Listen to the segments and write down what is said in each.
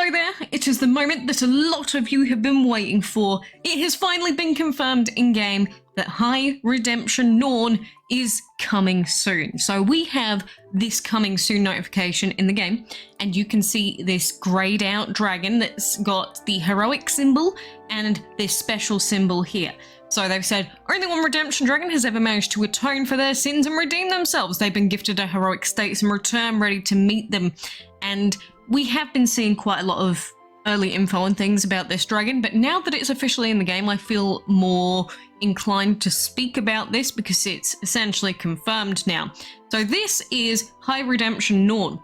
Hello there, it is the moment that a lot of you have been waiting for. It has finally been confirmed in-game that High Redemption Norn is coming soon. So we have this coming soon notification in the game, and you can see this grayed out dragon that's got the heroic symbol and this special symbol here. So they've said, only one redemption dragon has ever managed to atone for their sins and redeem themselves. They've been gifted a heroic status in return, ready to meet them. And we have been seeing quite a lot of early info and things about this dragon, but now that it's officially in the game, I feel more inclined to speak about this because it's essentially confirmed now. So this is High Redemption Norn.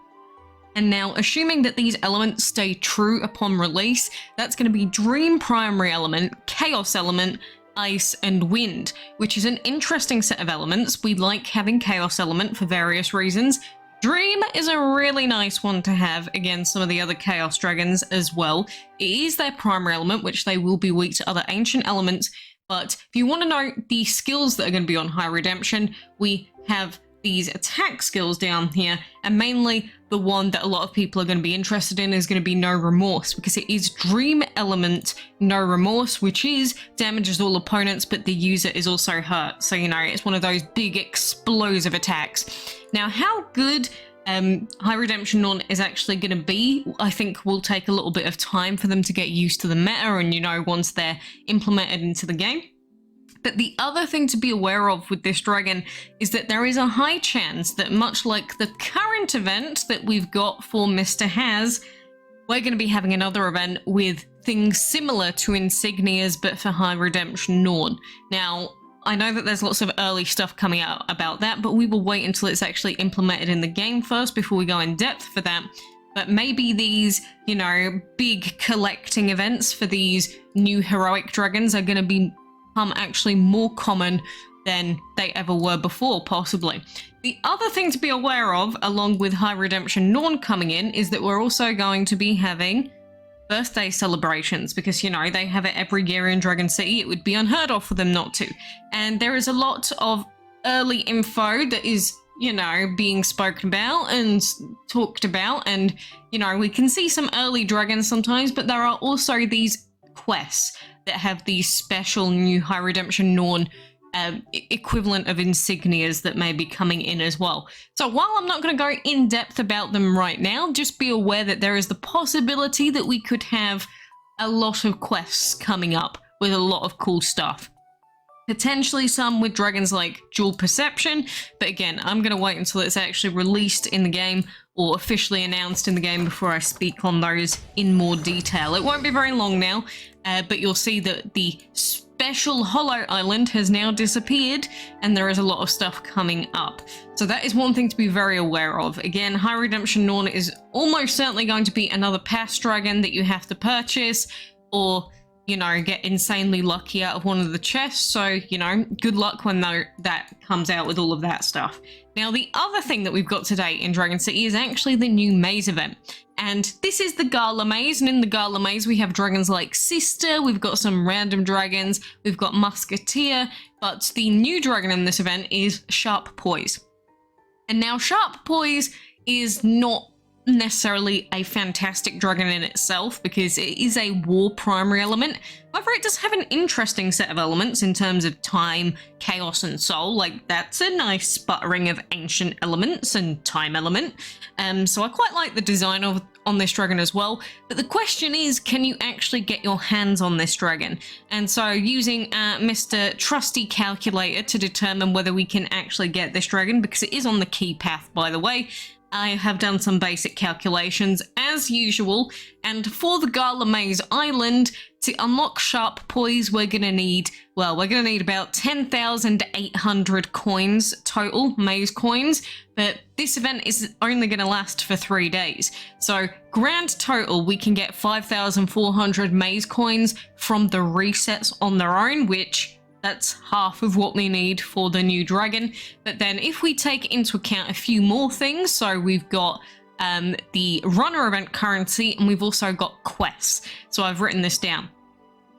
And now, assuming that these elements stay true upon release, that's going to be Dream Primary Element, Chaos Element, Ice, and Wind, which is an interesting set of elements. We like having Chaos Element for various reasons. Dream is a really nice one to have against some of the other Chaos Dragons as well. It is their primary element, which they will be weak to other ancient elements, but if you want to know the skills that are going to be on High Redemption, we have these attack skills down here, and mainly the one that a lot of people are going to be interested in is going to be No Remorse, because it is Dream Element No Remorse, which is damages all opponents, but the user is also hurt. So, you know, it's one of those big explosive attacks. Now, how good High Redemption Norn is actually going to be, I think will take a little bit of time for them to get used to the meta and, you know, once they're implemented into the game. But the other thing to be aware of with this dragon is that there is a high chance that, much like the current event that we've got for Mr. Has, we're going to be having another event with things similar to insignias but for High Redemption Norn. Now, I know that there's lots of early stuff coming out about that, but we will wait until it's actually implemented in the game first before we go in depth for that. But maybe these, you know, big collecting events for these new heroic dragons are going to become actually more common than they ever were before, possibly. The other thing to be aware of, along with High Redemption Norn coming in, is that we're also going to be having birthday celebrations, because, you know, they have it every year in Dragon City. It would be unheard of for them not to. And there is a lot of early info that is, you know, being spoken about and talked about, and, you know, we can see some early dragons sometimes, but there are also these quests that have these special new High Redemption Norn equivalent of insignias that may be coming in as well. So while I'm not going to go in depth about them right now, just be aware that there is the possibility that we could have a lot of quests coming up with a lot of cool stuff. Potentially some with dragons like Dual Perception, but again, I'm going to wait until it's actually released in the game or officially announced in the game before I speak on those in more detail. It won't be very long now, but you'll see that the special Hollow Island has now disappeared and there is a lot of stuff coming up. So that is one thing to be very aware of. Again, High Redemption Norn is almost certainly going to be another pass dragon that you have to purchase or, you know, get insanely lucky out of one of the chests. So, you know, good luck when that comes out with all of that stuff. Now, the other thing that we've got today in Dragon City is actually the new maze event. And this is the GALA Maze, and in the GALA Maze we have dragons like Sister, we've got some random dragons, we've got Musketeer, but the new dragon in this event is Sharp Poise. And now Sharp Poise is not necessarily a fantastic dragon in itself because it is a war primary element. However, it does have an interesting set of elements in terms of time, chaos, and soul. Like, that's a nice sputtering of ancient elements and time element. So I quite like the design on this dragon as well. But the question is, can you actually get your hands on this dragon? And so using Mr. Trusty Calculator to determine whether we can actually get this dragon, because it is on the key path, by the way, I have done some basic calculations as usual, and for the GALA Maze Island, to unlock Sharp Poise, we're going to need about 10,800 coins total, maze coins, but this event is only going to last for 3 days. So grand total, we can get 5,400 maze coins from the resets on their own, which that's half of what we need for the new dragon. But then if we take into account a few more things, so we've got the runner event currency and we've also got quests. So I've written this down.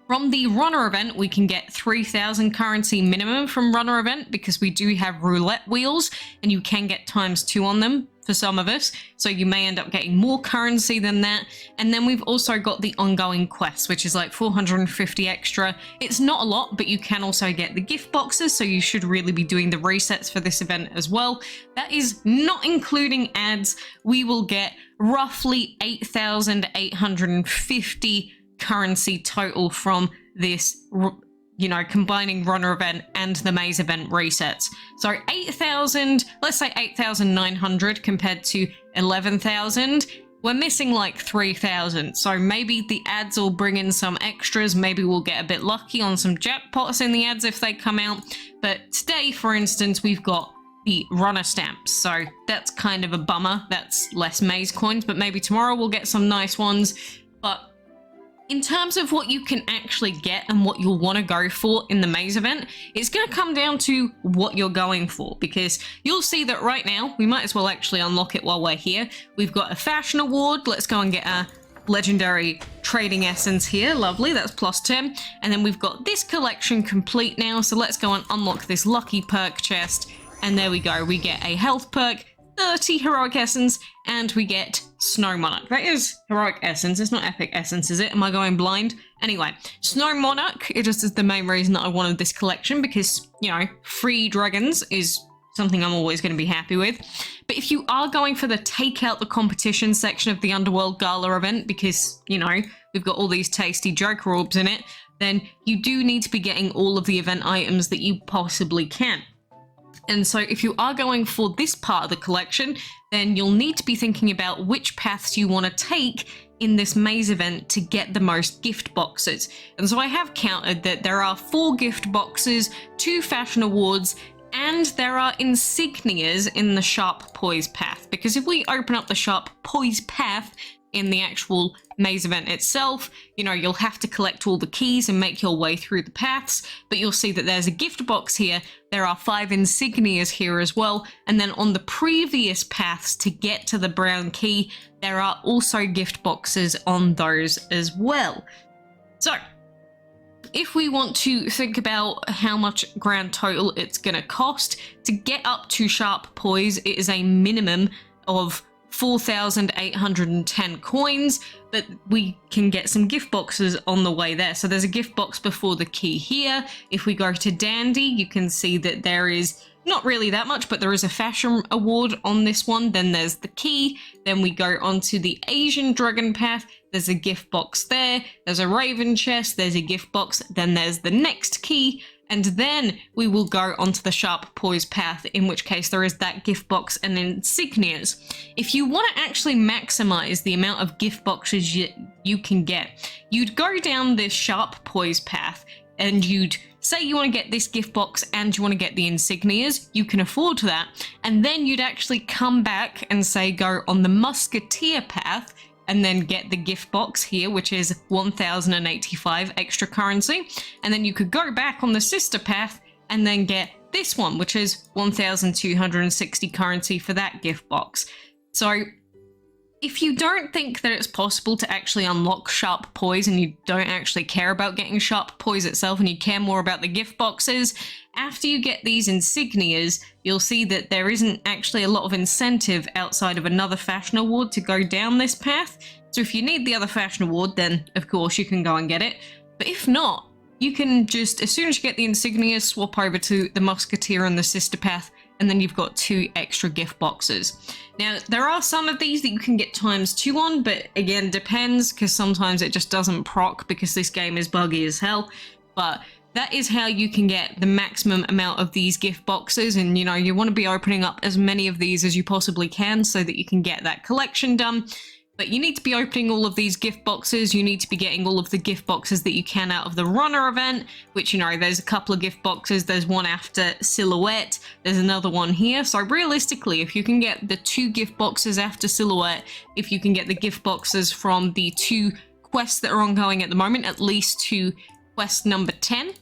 From the runner event, we can get 3,000 currency minimum from runner event because we do have roulette wheels and you can get ×2 on them for some of us, so you may end up getting more currency than that. And then we've also got the ongoing quests, which is like 450 extra. It's not a lot, but you can also get the gift boxes, so you should really be doing the resets for this event as well. That is not including ads. We will get roughly 8,850 currency total from this, you know, combining runner event and the maze event resets. So 8,000, let's say 8,900 compared to 11,000. We're missing like 3,000. So maybe the ads will bring in some extras. Maybe we'll get a bit lucky on some jackpots in the ads if they come out. But today, for instance, we've got the runner stamps. So that's kind of a bummer. That's less maze coins, but maybe tomorrow we'll get some nice ones. But in terms of what you can actually get and what you'll want to go for in the maze event, it's going to come down to what you're going for, because you'll see that right now, we might as well actually unlock it while we're here. We've got a fashion award. Let's go and get a legendary trading essence here. Lovely, that's plus 10. And then we've got this collection complete now. So let's go and unlock this lucky perk chest. And there we go. We get a health perk, 30 heroic essence, and we get Snow Monarch. That is heroic essence. It's not epic essence, is it? Am I going blind? Anyway, Snow Monarch, it just is the main reason that I wanted this collection, because, you know, free dragons is something I'm always going to be happy with. But if you are going for the take out the competition section of the Underworld Gala event, because, you know, we've got all these tasty Joker orbs in it, then you do need to be getting all of the event items that you possibly can. And so if you are going for this part of the collection, then you'll need to be thinking about which paths you want to take in this maze event to get the most gift boxes. And so I have counted that there are 4 gift boxes, 2 fashion awards, and there are insignias in the Sharp Poise path. Because if we open up the Sharp Poise path in the actual maze event itself, you know, you'll have to collect all the keys and make your way through the paths, but you'll see that there's a gift box here. There are 5 insignias here as well, and then on the previous paths to get to the brown key, there are also gift boxes on those as well. So if we want to think about how much grand total it's going to cost to get up to Sharp Poise, it is a minimum of 4,810 coins, but we can get some gift boxes on the way there. So there's a gift box before the key here. If we go to Dandy, you can see that there is not really that much, but there is a fashion award on this one. Then there's the key. Then we go onto the Asian Dragon path. There's a gift box there. There's a Raven chest. There's a gift box. Then there's the next key. And then we will go onto the Sharp Poise path, in which case there is that gift box and insignias. If you want to actually maximize the amount of gift boxes you can get, you'd go down this Sharp Poise path and you'd say you want to get this gift box and you want to get the insignias. You can afford that. And then you'd actually come back and say go on the Musketeer path and then get the gift box here, which is 1,085 extra currency. And then you could go back on the sister path and then get this one, which is 1,260 currency for that gift box. So if you don't think that it's possible to actually unlock Sharp Poise and you don't actually care about getting Sharp Poise itself and you care more about the gift boxes, after you get these insignias, you'll see that there isn't actually a lot of incentive outside of another fashion award to go down this path. So if you need the other fashion award, then of course you can go and get it. But if not, you can just, as soon as you get the insignias, swap over to the Musketeer and the sister path, and then you've got 2 extra gift boxes. Now, there are some of these that you can get ×2 on, but again, depends, because sometimes it just doesn't proc because this game is buggy as hell. But that is how you can get the maximum amount of these gift boxes, and you know, you want to be opening up as many of these as you possibly can so that you can get that collection done. But you need to be opening all of these gift boxes. You need to be getting all of the gift boxes that you can out of the runner event, which, you know, there's a couple of gift boxes. There's one after Silhouette. There's another one here. So realistically, if you can get the 2 gift boxes after Silhouette, if you can get the gift boxes from the 2 quests that are ongoing at the moment, at least to quest number 10,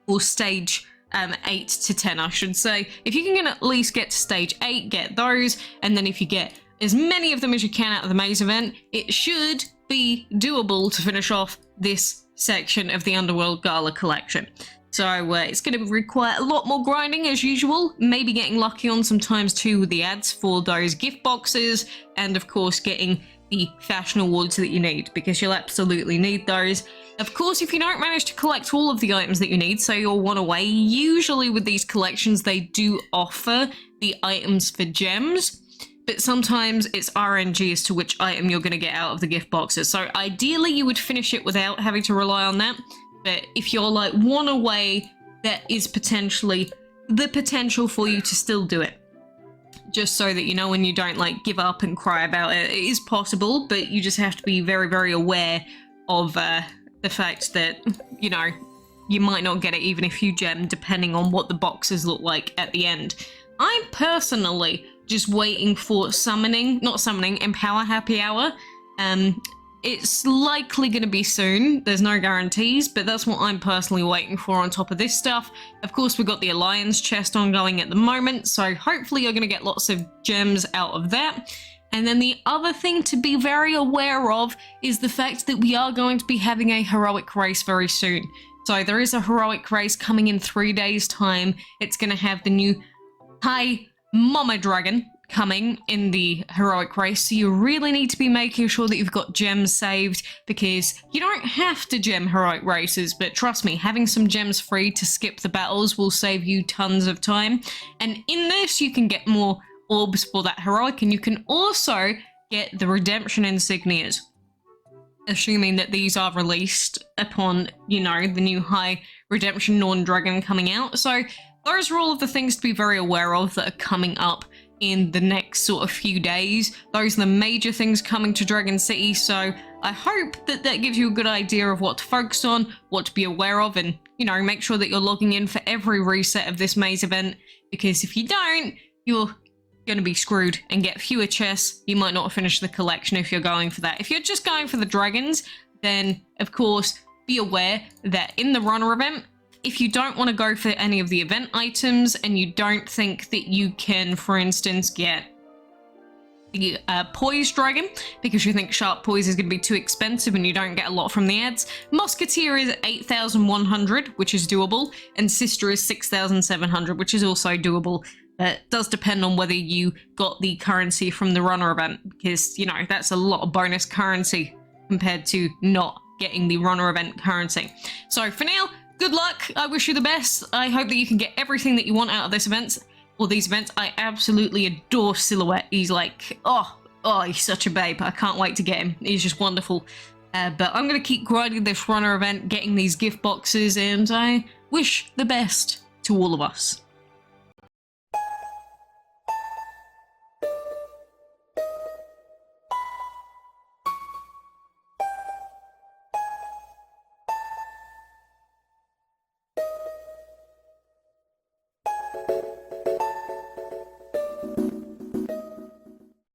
or stage 8 to 10, I should say. If you can at least get to stage 8, get those. And then if you get as many of them as you can out of the maze event, it should be doable to finish off this section of the Underworld Gala collection. So it's going to require a lot more grinding as usual, maybe getting lucky on sometimes too with the ads for those gift boxes, and of course getting the fashion awards that you need, because you'll absolutely need those. Of course, if you don't manage to collect all of the items that you need, so you're one away, usually with these collections they do offer the items for gems, but sometimes it's RNG as to which item you're going to get out of the gift boxes. So ideally you would finish it without having to rely on that. But if you're like one away, that is potentially the potential for you to still do it. Just so that you know, when you don't like give up and cry about it, it is possible, but you just have to be very, very aware of the fact that, you know, you might not get it even if you gem, depending on what the boxes look like at the end. I'm personally just waiting for Empower Happy Hour. It's likely going to be soon. There's no guarantees, but that's what I'm personally waiting for on top of this stuff. Of course, we've got the Alliance chest ongoing at the moment, so hopefully you're going to get lots of gems out of that. And then the other thing to be very aware of is the fact that we are going to be having a heroic race very soon. So there is a heroic race coming in 3 days' time. It's going to have the new High Mama Dragon coming in the heroic race, so you really need to be making sure that you've got gems saved, because you don't have to gem heroic races, but trust me, having some gems free to skip the battles will save you tons of time. And in this you can get more orbs for that heroic, and you can also get the redemption insignias, assuming that these are released upon, you know, the new High Redemption Norn Dragon coming out. So those are all of the things to be very aware of that are coming up in the next sort of few days. Those are the major things coming to Dragon City, so I hope that that gives you a good idea of what to focus on, what to be aware of, and, you know, make sure that you're logging in for every reset of this maze event, because if you don't, you're going to be screwed and get fewer chests. You might not finish the collection if you're going for that. If you're just going for the dragons, then of course be aware that in the runner event, if you don't want to go for any of the event items and you don't think that you can, for instance, get the Poise Dragon because you think Sharp Poise is going to be too expensive and you don't get a lot from the ads, Musketeer is 8,100, which is doable, and Sister is 6,700, which is also doable. It does depend on whether you got the currency from the runner event, because, you know, that's a lot of bonus currency compared to not getting the runner event currency. So for now, good luck. I wish you the best. I hope that you can get everything that you want out of this event, or these events. I absolutely adore Silhouette. He's like, oh, he's such a babe. I can't wait to get him. He's just wonderful. But I'm going to keep grinding this runner event, getting these gift boxes, and I wish the best to all of us.